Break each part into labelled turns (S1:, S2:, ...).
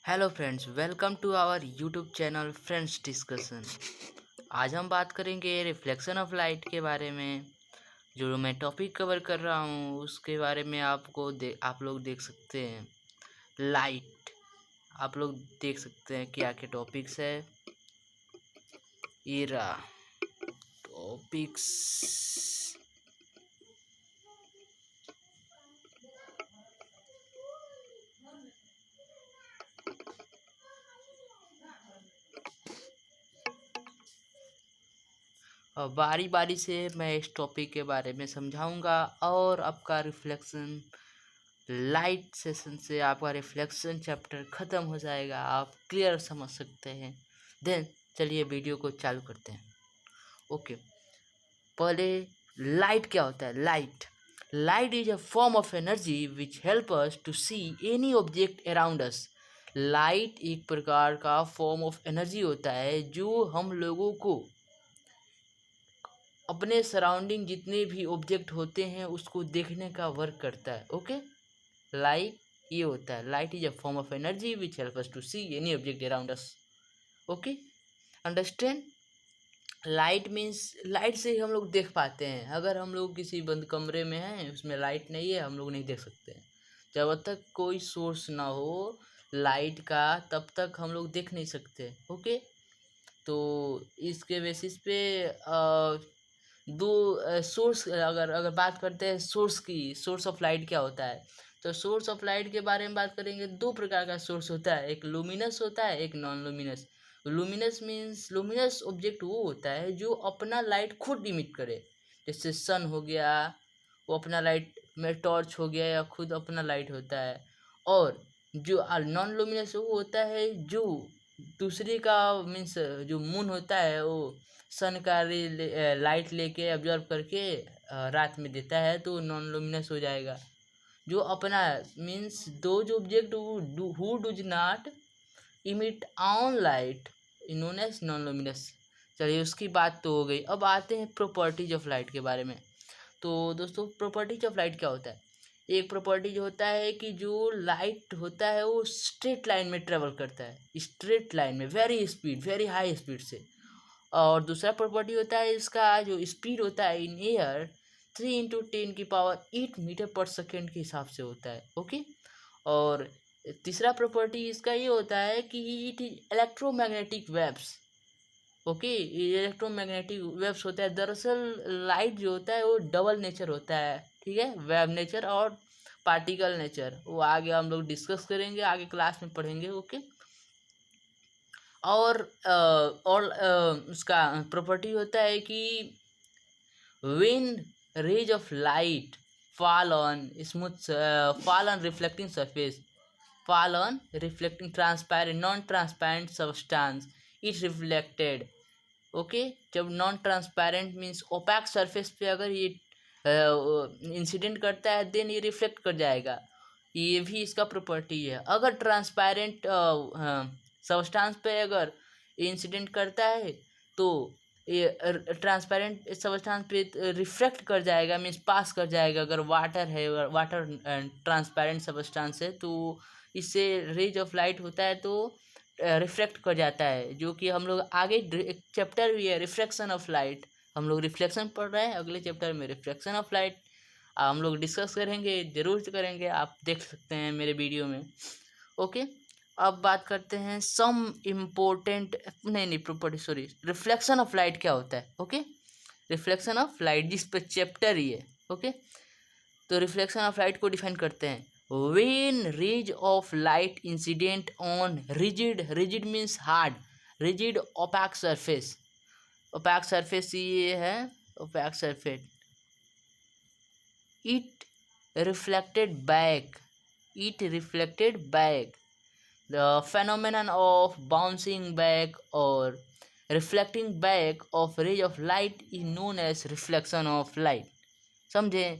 S1: Hello friends, welcome to our YouTube channel friends discussion. आज हम बात करेंगे रिफ्लेक्शन ऑफ लाइट के बारे में। जो मैं टॉपिक कवर कर रहा हूँ उसके बारे में आप लोग देख सकते हैं। लाइट, आप लोग देख सकते हैं क्या क्या टॉपिक्स है। इरा टॉपिक्स। और बारी बारी से मैं इस टॉपिक के बारे में समझाऊंगा और आपका रिफ्लेक्शन लाइट सेशन से आपका रिफ्लेक्शन चैप्टर ख़त्म हो जाएगा, आप क्लियर समझ सकते हैं। देन चलिए वीडियो को चालू करते हैं। ओके, पहले लाइट क्या होता है। Light is a form of energy which help us to see any object around us. Light एक प्रकार का फॉर्म ऑफ एनर्जी होता है जो हम लोगों को अपने सराउंडिंग जितने भी ऑब्जेक्ट होते हैं उसको देखने का वर्क करता है। ओके, लाइट ये होता है। Light is a form of energy which help us to see any object around us. Okay, understand. Light means light से ही हम लोग देख पाते हैं। अगर हम लोग किसी बंद कमरे में हैं, उसमें लाइट नहीं है, हम लोग नहीं देख सकते हैं। जब तक कोई सोर्स ना हो लाइट का तब तक हम लोग देख नहीं सकते। ओके, तो इसके बेसिस पे दो सोर्स, अगर अगर बात करते हैं सोर्स की, सोर्स ऑफ लाइट क्या होता है, तो सोर्स ऑफ लाइट के बारे में बात करेंगे। दो प्रकार का सोर्स होता है, एक लुमिनस होता है, एक non luminous. Luminous means luminous object वो होता है जो अपना लाइट खुद इमिट करे। जैसे सन हो गया, वो अपना लाइट में, टॉर्च हो गया या खुद अपना लाइट होता है। और जो नॉन लुमिनस वो होता है जो दूसरे का, मीन्स जो मून होता है वो सन का लाइट लेके ऑब्जर्व करके रात में देता है, तो नॉन लुमिनस हो जाएगा। जो अपना मीन्स दो जो object who does not emit on light known as non luminous. चलिए उसकी बात तो हो गई। अब आते हैं प्रॉपर्टीज ऑफ लाइट के बारे में। तो दोस्तों, प्रॉपर्टीज ऑफ लाइट क्या होता है। एक प्रॉपर्टी जो होता है कि जो लाइट होता है वो स्ट्रेट लाइन में ट्रेवल करता है, स्ट्रेट लाइन में very speed, very high speed से। और दूसरा प्रॉपर्टी होता है इसका जो स्पीड होता है इन एयर 3 × 10⁸ के हिसाब से होता है। ओके, और तीसरा प्रॉपर्टी इसका ये होता है कि it is electromagnetic waves. Okay, electromagnetic waves होता है। दरअसल लाइट जो होता है वो डबल नेचर होता है, ठीक है, वेव नेचर और पार्टिकल नेचर। वो आगे हम लोग डिस्कस करेंगे, आगे क्लास में पढ़ेंगे। ओके, उसका प्रॉपर्टी होता है कि when rays of light fall on fall on reflecting surface, fall on reflecting transparent non transparent substance, it reflected। Okay, जब non transparent means opaque surface पे अगर ये इंसिडेंट करता है देन ये रिफ्लेक्ट कर जाएगा। ये भी इसका प्रॉपर्टी है। अगर ट्रांसपेरेंट सबस्टांस पे अगर इंसिडेंट करता है तो ये ट्रांसपेरेंट सबस्टांस पे रिफ्लेक्ट कर जाएगा, मीन्स पास कर जाएगा। अगर वाटर है, वाटर ट्रांसपेरेंट सबस्टांस है तो इससे रेज ऑफ लाइट होता है तो रिफ्लेक्ट कर जाता है। जो कि हम लोग आगे एक चैप्टर भी है रिफ्लेक्शन ऑफ लाइट, हम लोग रिफ्लेक्शन पढ़ रहे हैं, अगले चैप्टर में रिफ्लेक्शन ऑफ लाइट हम लोग डिस्कस करेंगे, जरूर करेंगे, आप देख सकते हैं मेरे वीडियो में। ओके, अब बात करते हैं सम इम्पोर्टेंट, नहीं property, sorry, reflection of light क्या होता है। ओके, रिफ्लेक्शन ऑफ लाइट जिस पे चैप्टर ही है। ओके, तो रिफ्लेक्शन ऑफ लाइट को डिफाइन करते हैं। when rays of light incident on rigid means hard, rigid opaque surface, opaque surface ये है opaque surface, it reflected back, the phenomenon of bouncing back or reflecting back of rays of light is known as reflection of light। समझे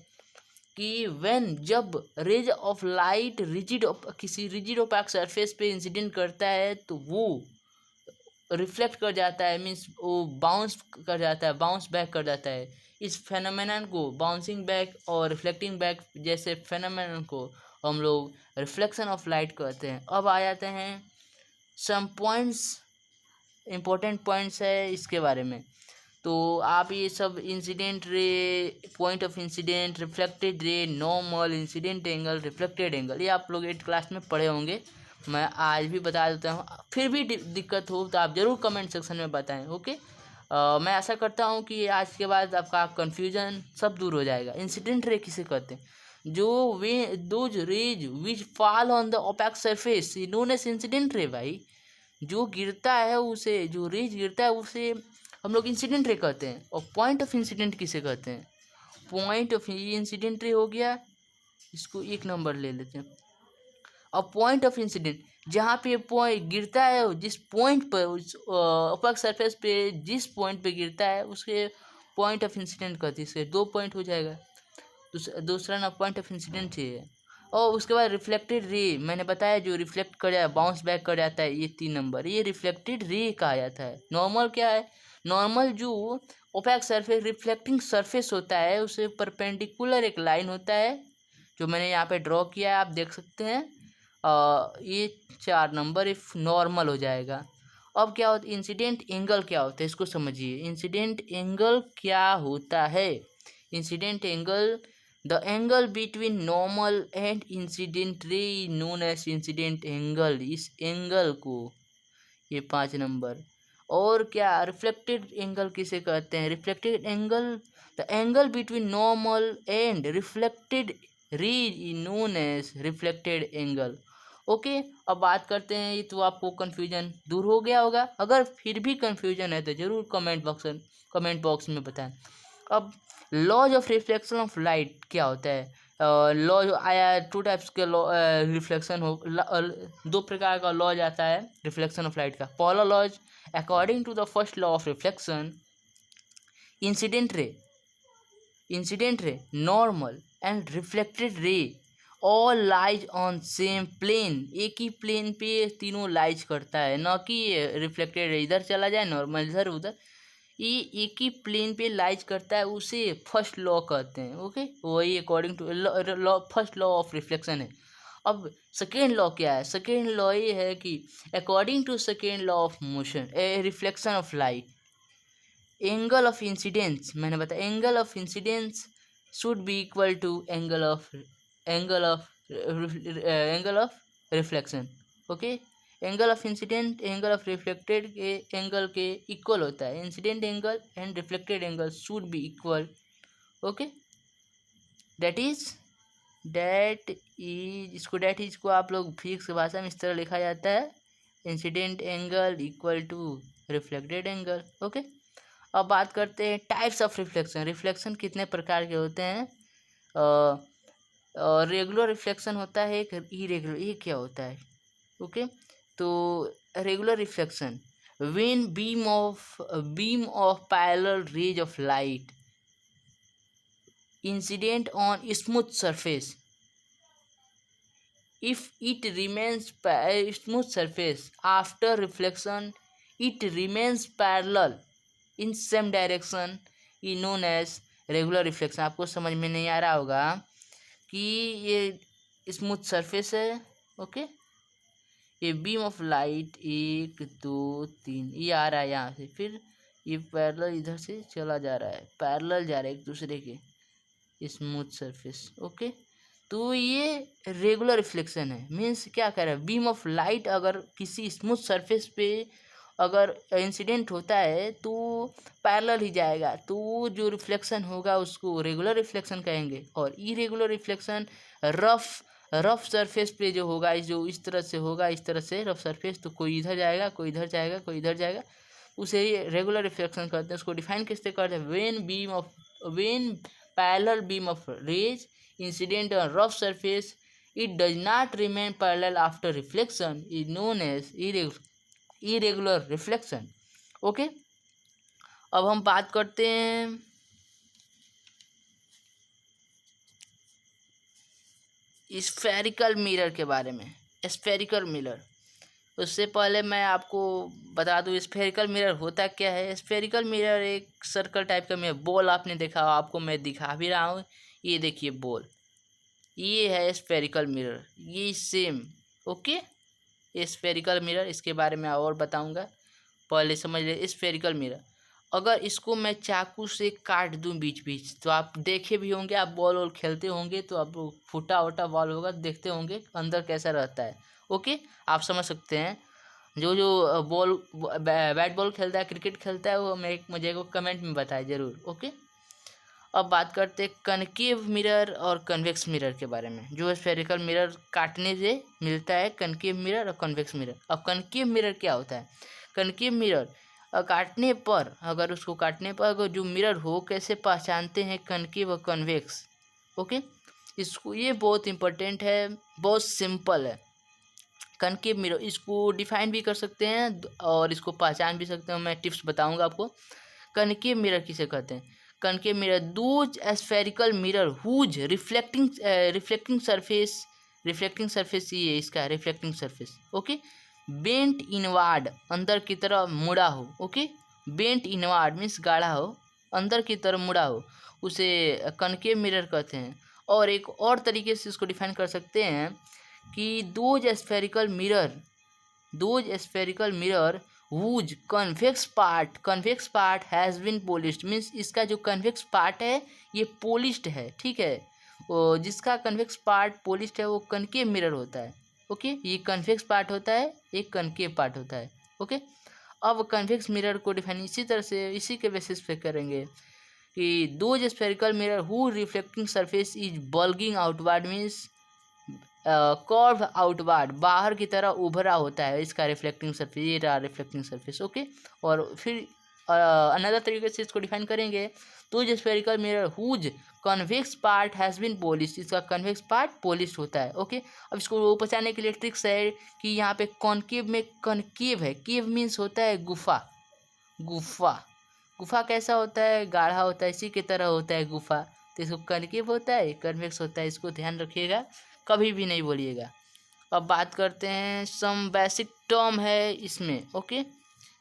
S1: कि when जब raise of light किसी rigid OPEC surface पे incident करता है तो वो reflect कर जाता है, मीन्स वो बाउंस कर जाता है, बाउंस बैक कर जाता है। इस फेनोमेनन को, बाउंसिंग बैक और रिफ्लेक्टिंग बैक जैसे फेनोमेनन को हम लोग रिफ्लेक्शन ऑफ लाइट कहते हैं। अब आ जाते हैं सम पॉइंट्स, इम्पोर्टेंट पॉइंट्स है इसके बारे में। तो आप ये सब incident ray, point of incident, reflected ray, normal, incident angle, reflected angle, ये आप लोग 8th क्लास में पढ़े होंगे। मैं आज भी बता देता हूँ, फिर भी दिक्कत हो तो आप ज़रूर कमेंट सेक्शन में बताएं। ओके, मैं आशा करता हूँ कि आज के बाद आपका कन्फ्यूजन सब दूर हो जाएगा। इंसिडेंट रे किसे कहते हैं? जो वे those rays which fall on the opaque surface known as incident ray भाई। जो गिरता है उसे, जो रेज गिरता है उसे हम लोग इंसिडेंट रे कहते हैं। और पॉइंट ऑफ इंसिडेंट किसे कहते हैं? पॉइंट ऑफ इंसिडेंट रे हो गया, इसको 1 नंबर ले लेते हैं। और पॉइंट ऑफ इंसिडेंट, जहाँ पे पॉइंट गिरता है, जिस पॉइंट पर, उस अपर सरफेस पे जिस पॉइंट पे गिरता है उसके पॉइंट ऑफ इंसिडेंट कहते हैं। इससे 2 पॉइंट हो जाएगा। दूसरा ना पॉइंट ऑफ इंसिडेंट है। और उसके बाद रिफ्लेक्टेड रे, मैंने बताया जो रिफ्लेक्ट कर जाए, बाउंस बैक कर जाता है, ये 3 नंबर, ये रिफ्लेक्टेड रे कहा जाता है। नॉर्मल क्या है? नॉर्मल जो ओपेक सरफेस, रिफ्लेक्टिंग सरफेस होता है, उसे परपेंडिकुलर एक लाइन होता है जो मैंने यहाँ पे ड्रॉ किया है, आप देख सकते हैं। ये 4 नंबर इफ नॉर्मल हो जाएगा। अब क्या होता है? इंसिडेंट एंगल क्या होता है, इसको समझिए। इंसिडेंट एंगल क्या होता है? Incident angle, the angle between normal and incident ray known as incident angle. इस एंगल को, ये 5 नंबर। और क्या रिफ्लेक्टेड एंगल किसे कहते हैं? Reflected angle, the angle between normal and reflected ray known as reflected angle. Okay, अब बात करते हैं, ये तो आपको कन्फ्यूजन दूर हो गया होगा। अगर फिर भी कन्फ्यूजन है तो ज़रूर कमेंट बॉक्स में बताएं। अब laws of reflection of light क्या होता है? लॉज आया, 2 टाइप्स के लॉ रिफ्लेक्शन हो, 2 प्रकार का लॉज आता है रिफ्लेक्शन ऑफ लाइट का। पहला laws, according to the first law of reflection, incident ray, normal and reflected ray all lies on same plane. एक ही प्लेन पे तीनों लाइज करता है, न कि रिफ्लेक्टेड इधर चला जाए, नॉर्मल इधर उधर। ये एक ही प्लेन पे लाइज करता है, उसे फर्स्ट लॉ कहते हैं। ओके, वही according to law, first law of reflection है। अब सेकेंड लॉ क्या है? सेकेंड लॉ ये है कि according to second law of motion, a reflection of light, angle of incidence, मैंने बताया angle of incidence should be equal to angle of reflection. Okay, angle of incident angle of reflected के angle के equal होता है। Incident angle and reflected angle should be equal. Okay, that is को आप लोग physics की भाषा में इस तरह लिखा जाता है, incident angle equal to reflected angle. Okay, अब बात करते हैं टाइप्स ऑफ रिफ्लेक्शन। रिफ्लेक्शन कितने प्रकार के होते हैं? रेगुलर रिफ्लेक्शन होता है, एक इरेगुलर। ये क्या होता है? ओके, तो regular reflection, when beam of parallel rays of light incident on smooth surface, if it remains smooth surface after reflection, it remains parallel in same direction is known as regular reflection। आपको समझ में नहीं आ रहा होगा कि ये smooth surface है। Okay, ये बीम ऑफ लाइट 1 2 3 ये आ रहा है यहाँ से, फिर ये पैरेलल इधर से चला जा रहा है, पैरेलल जा रहा है एक दूसरे के, स्मूथ सरफेस। ओके, तो ये रेगुलर रिफ्लेक्शन है। मीन्स क्या कह रहा है? बीम ऑफ लाइट अगर किसी स्मूथ सरफेस पे अगर इंसिडेंट होता है तो पैरेलल ही जाएगा, तो जो रिफ्लेक्शन होगा उसको रेगुलर रिफ्लेक्शन कहेंगे। और इरेगुलर रिफ्लेक्शन रफ सरफेस पे जो होगा, जो इस तरह से होगा, इस तरह से रफ सरफेस, तो कोई इधर जाएगा, कोई इधर जाएगा, कोई इधर जाएगा, उसे ही रेगुलर रिफ्लेक्शन कहते हैं। उसको डिफाइन किससे करते हैं? When parallel beam of rays incident on rough surface, it does not remain parallel after reflection, is known as irregular reflection। Okay, अब हम बात करते हैं स्फेरिकल मिरर के बारे में। स्फेरिकल मिरर, उससे पहले मैं आपको बता दूं स्फेरिकल मिरर होता क्या है। स्फेरिकल मिरर एक सर्कल टाइप का मिरर, बॉल आपने देखा, आपको मैं दिखा भी रहा हूँ, ये देखिए बॉल, ये है स्फेरिकल मिरर, ये सेम। ओके, स्फेरिकल मिरर, इसके बारे में और बताऊंगा, पहले समझ ले। स्फेरिकल मिरर, अगर इसको मैं चाकू से काट दूं बीच बीच, तो आप देखे भी होंगे, आप बॉल वॉल खेलते होंगे तो आप फूटा वोटा बॉल होगा, देखते होंगे अंदर कैसा रहता है। ओके, आप समझ सकते हैं। जो जो बॉल बैट बॉल खेलता है, क्रिकेट खेलता है, वो मुझे को कमेंट में बताए ज़रूर। ओके, अब बात करते हैं कनकेव मिरर और कन्वेक्स मिरर के बारे में। जो स्फेरिकल मिरर काटने से मिलता है, कनकेव मिरर और कन्वेक्स मिरर। अब कनकेव मिरर क्या होता है? कनकेव मिरर काटने पर, अगर उसको काटने पर अगर जो मिरर हो, कैसे पहचानते हैं कनकेव और कन्वेक्स? ओके, इसको, ये बहुत इंपॉर्टेंट है, बहुत सिंपल है। कनकेव मिरर, इसको डिफाइन भी कर सकते हैं और इसको पहचान भी सकते हैं। मैं टिप्स बताऊंगा आपको। कनकेव मिरर किसे कहते हैं? Concave mirror those spherical mirror whose reflecting surface, ये इसका reflecting surface. Okay, bent inward, अंदर की तरफ मुड़ा हो। ओके, बेंट इनवार्ड मीन्स गाढ़ा हो, अंदर की तरफ मुड़ा हो, उसे कनकेव मिरर कहते हैं। और एक और तरीके से इसको डिफाइन कर सकते हैं कि those spherical mirror whose convex part has been polished, means इसका जो कन्वेक्स पार्ट है ये पोलिश्ड है। ठीक है, वो जिसका कन्वेक्स पार्ट पोलिश्ड है वो कनकेव मिरर होता है। ओके, ये कन्वेक्स पार्ट होता है, एक कनकेव पार्ट होता है। ओके, अब कन्वेक्स मिरर को डिफाइन इसी तरह से, इसी के बेसिस पे करेंगे कि those spherical mirror who reflecting surface is bulging outward, means curve outward, बाहर की तरह उभरा होता है इसका रिफ्लेक्टिंग सरफेस, ये रहा रिफ्लेक्टिंग सरफेस। ओके, और फिर अनदर तरीके से इसको डिफाइन करेंगे तो जो spherical mirror whose convex part has been polish, इसका कन्वेक्स पार्ट पॉलिश होता है। ओके, अब इसको पहचानने के लिए ट्रिक्स है कि यहाँ पे कॉनकेव में कनकेव है, केव मीन्स होता है गुफा, गुफा गुफा कैसा होता है? गाढ़ा होता है, इसी की तरह होता है गुफा। तो इसको कनकेव होता है, कन्वेक्स होता है, इसको ध्यान रखिएगा, कभी भी नहीं बोलिएगा। अब बात करते हैं, सम बेसिक टर्म है इसमें। ओके,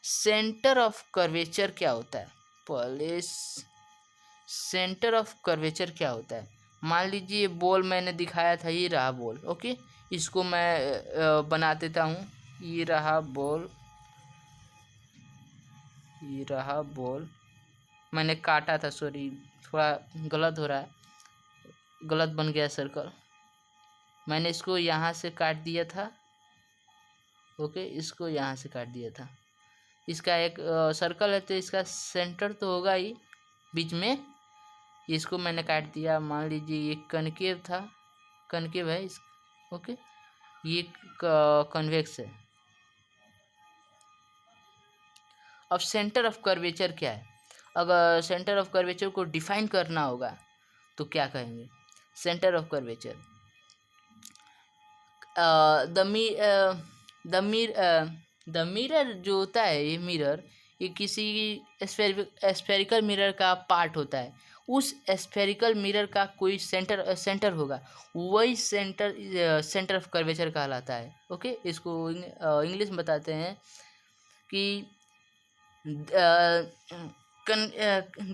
S1: सेंटर ऑफ कर्वेचर क्या होता है? पहले सेंटर ऑफ कर्वेचर क्या होता है? मान लीजिए बॉल मैंने दिखाया था, ये रहा बॉल। ओके, इसको मैं बना देता हूँ, ये रहा बॉल, ये रहा बॉल, मैंने काटा था, सॉरी थोड़ा गलत हो रहा है, गलत बन गया सर्कल, मैंने इसको यहाँ से काट दिया था। ओके, इसको यहाँ से काट दिया था, इसका एक सर्कल है तो इसका सेंटर तो होगा ही बीच में, इसको मैंने काट दिया। मान लीजिए ये कनकेव था, कनकेव है इस, ओके, ये कन्वेक्स है। अब सेंटर ऑफ कर्वेचर क्या है? अगर सेंटर ऑफ कर्वेचर को डिफाइन करना होगा तो क्या कहेंगे? Centre of curvature, the mirror जो होता है, ये मिरर, ये किसी स्फेरिकल मिरर का पार्ट होता है। उस स्फेरिकल मिरर का कोई सेंटर होगा, वही सेंटर ऑफ कर्वेचर कहलाता है। ओके, इसको इंग्लिश में बताते हैं कि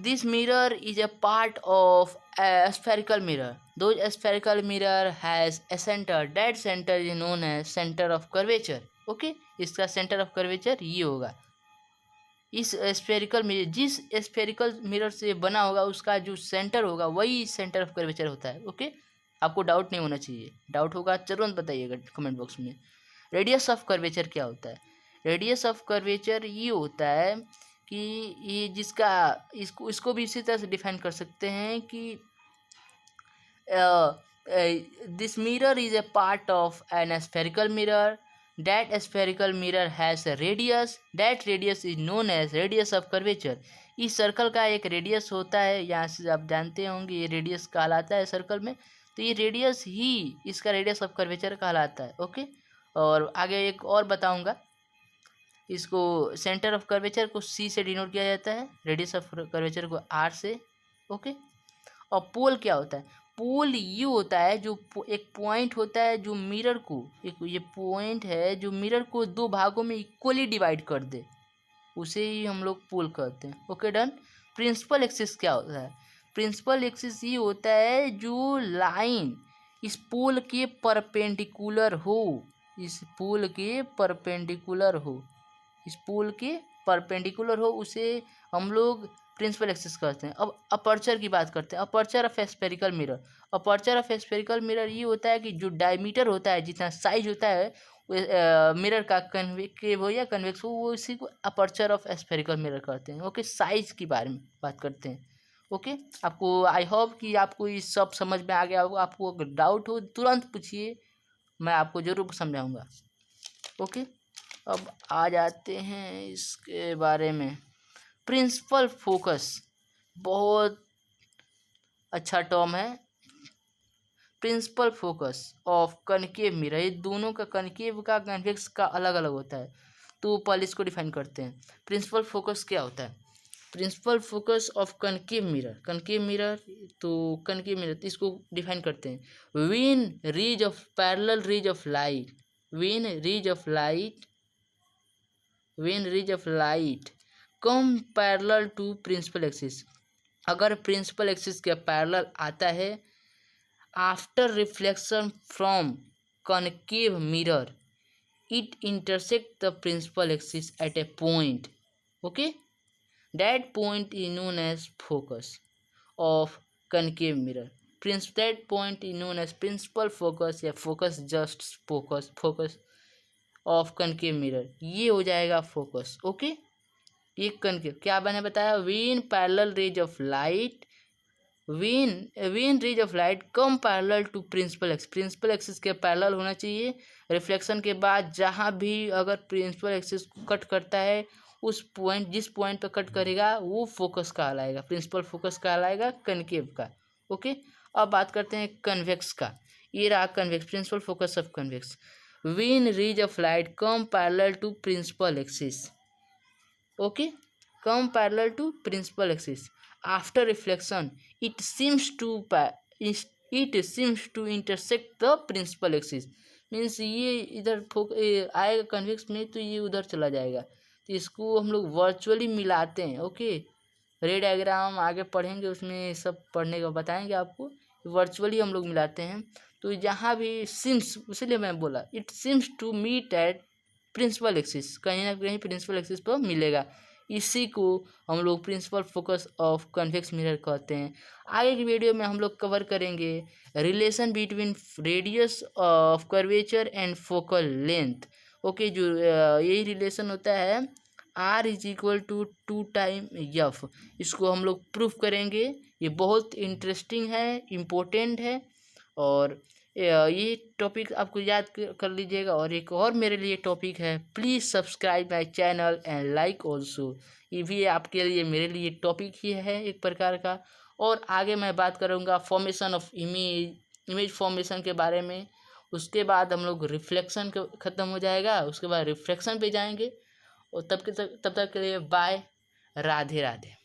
S1: this mirror is a part of a spherical mirror. Though a spherical mirror has a center, that center is known as center of curvature. Okay, इसका center of curvature ये होगा। इस स्फेरिकल मिरर, जिस spherical mirror से बना होगा उसका जो सेंटर होगा वही सेंटर ऑफ कर्वेचर होता है। ओके, आपको डाउट नहीं होना चाहिए, डाउट होगा तुरंत बताइएगा कमेंट बॉक्स में। रेडियस ऑफ कर्वेचर क्या होता है? रेडियस ऑफ कर्वेचर ये होता है कि ये जिसका, इसको भी इसी तरह से डिफाइन कर सकते हैं कि this mirror is a part of an spherical mirror, that spherical mirror has a radius, that radius is known as radius of curvature. इस सर्कल का एक रेडियस होता है, यहाँ से आप जानते होंगे ये रेडियस कहलाता है सर्कल में, तो ये रेडियस ही इसका रेडियस ऑफ कर्वेचर कहलाता है। ओके, और आगे एक और बताऊंगा, इसको सेंटर ऑफ कर्वेचर को सी से डिनोट किया जाता है, रेडियस ऑफ कर्वेचर को आर से। ओके, और पोल क्या होता है? पोल ये होता है जो एक पॉइंट होता है जो मिरर को, एक ये पॉइंट है जो मिरर को दो भागों में इक्वली डिवाइड कर दे, उसे ही हम लोग पोल कहते हैं। Okay, done. प्रिंसिपल एक्सिस क्या होता है? प्रिंसिपल एक्सिस ये होता है जो लाइन इस पोल के परपेंडिकुलर हो, इस पुल के परपेंडिकुलर हो, इस पुल के परपेंडिकुलर हो, उसे हम लोग प्रिंसिपल एक्सिस कहते हैं। अब अपर्चर की बात करते हैं। Aperture of spherical mirror, aperture of spherical mirror ये होता है कि जो डायमीटर होता है, जितना साइज होता है मिरर का, कन्वेक्टिव हो या कन्वेक्स हो, वो इसी को अपर्चर ऑफ स्फेरिकल मिरर कहते हैं। ओके, साइज के बारे में बात करते हैं। ओके, आपको आई होप कि आपको ये सब समझ में आ गया होगा। आपको अगर डाउट हो तुरंत पूछिए, मैं आपको ज़रूर समझाऊंगा। ओके, अब आ जाते हैं इसके बारे में। प्रिंसिपल फोकस बहुत अच्छा टर्म है। Principal focus of concave mirror, ये दोनों का, कनकेव का कन्वेक्स का अलग अलग होता है। तो पहले इसको डिफाइन करते हैं। प्रिंसिपल फोकस क्या होता है? Principal focus of concave mirror, concave mirror, तो कनकेव मिरर इसको डिफाइन करते हैं। When rays of parallel rays of light, when rays of light, when rays of light come parallel to principal axis, अगर principal axis के parallel आता है, after reflection from concave mirror, it intersect the principal axis at a point. Okay, that point is known as focus of concave mirror. That point is known as principal focus या focus, just focus of concave mirror, ये हो जाएगा focus. Okay, ये concave क्या मैंने बताया? when parallel rays of light, when rays of light come parallel to principal axis, principal axis के parallel होना चाहिए। रिफ्लेक्शन के बाद जहाँ भी अगर प्रिंसिपल एक्सिस कट करता है, उस पॉइंट, जिस पॉइंट पर कट करेगा वो फोकस कहलाएगा, प्रिंसिपल फोकस कहलाएगा कनकेव का। ओके, अब बात करते हैं कन्वेक्स का। ये रहा convex, principal focus of convex. When rays of light come parallel to principal axis, okay, come parallel to principal axis, after reflection it seems to intersect the principal axis, means ये इधर आएगा convex में, तो ये उधर चला जाएगा, तो इसको हम लोग वर्चुअली मिलाते हैं। ओके, रे डायग्राम आगे पढ़ेंगे, उसमें सब पढ़ने का बताएंगे आपको। वर्चुअली हम लोग मिलाते हैं, तो जहाँ भी सिम्स, इसलिए मैं बोला it seems to meet at principal axis, कहीं ना कहीं प्रिंसिपल एक्सिस पर मिलेगा, इसी को हम लोग principal focus of convex mirror कहते हैं। आगे की वीडियो में हम लोग कवर करेंगे relation between radius of curvature and focal length. Okay, जो यही रिलेशन होता है R is equal to 2 time F, इसको हम लोग प्रूफ करेंगे। ये बहुत इंटरेस्टिंग है, इम्पोर्टेंट है, और ये टॉपिक आपको याद कर लीजिएगा। और एक और मेरे लिए टॉपिक है, please subscribe my channel and like also, ये भी आपके लिए, मेरे लिए टॉपिक ही है एक प्रकार का। और आगे मैं बात करूँगा फॉर्मेशन ऑफ इमेज फॉर्मेशन के बारे में। उसके बाद हम लोग रिफ्लेक्शन ख़त्म हो जाएगा, उसके बाद रिफ्लेक्शन पे जाएंगे। और तब तक के लिए बाय, राधे राधे।